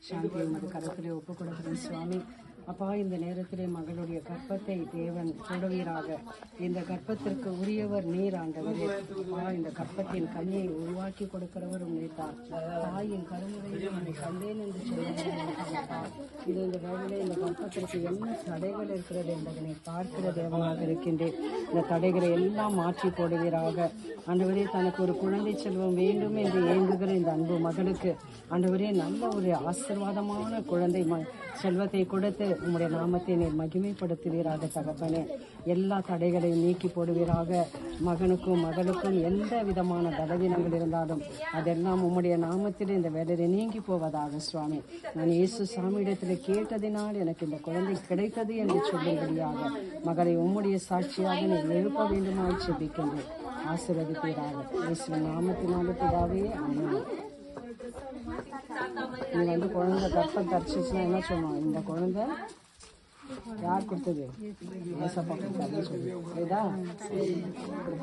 சாந்தி உமது கரத்திலே ஒப்பு கொடுக்கிறேன் சுவாமி. அப்பா, இந்த நேரத்திலே மகளுடைய கற்பத்தை தேவன் தொடுவீராக. இந்த கற்பத்திற்கு உரியவர் நீர் ஆண்டவரே. அப்பா, இந்த கற்பத்தின் கண்ணியை உருவாக்கி கொடுக்கிறவரும் நீர்தான். தாயின் கருமுறையில் நான் கண்டேன் என்று சொல்லுவா. இது இந்த வேளையிலே இந்த கற்பத்திற்கு என்ன தடைகள் இருக்கிறது என்பதனை பார்க்கிற தேவனாக இருக்கின்றேன். இந்த தடைகளை எல்லாம் மாற்றி போடுவீராக. ஆண்டவரே, தனக்கு ஒரு குழந்தை செல்வம் வேண்டும் என்று ஏங்குகிற இந்த அன்பு மகளுக்கு ஆண்டவரே நல்ல ஒரு ஆசீர்வாதமான குழந்தை செல்வத்தை கொடுத்து உம்முடைய நாமத்தை நீர் மகிமைப்படுத்துவீராக தகப்பனே. எல்லா தடைகளையும் நீக்கி போடுவீராக. மகனுக்கும் மகளுக்கும் எந்த விதமான பலவீனங்கள் இருந்தாலும் அதெல்லாம் உம்முடைய நாமத்தில் இந்த வேலையை நீங்கி போவதாக சுவாமி. நான் இயேசு சாமியிடத்தில் கேட்டதினால் எனக்கு இந்த குழந்தை கிடைத்தது என்று சொல்லும்படியாக மகளை உம்முடைய சாட்சியாக நீர் எழுப்ப வேண்டுமாய் செபிக்கின்றேன். ஆசீர்வதிப்பீராக. இயேசுவின் நாமத்தினாலே பிதாவே, ஆமென். நீங்க குழந்தை கற்பம் தரிச்சிச்சுன்னா என்ன சொன்னோம்? இந்த குழந்தை யார் கொடுத்தது? ஏசப்பா கொடுத்தாருன்னு சொல்லி.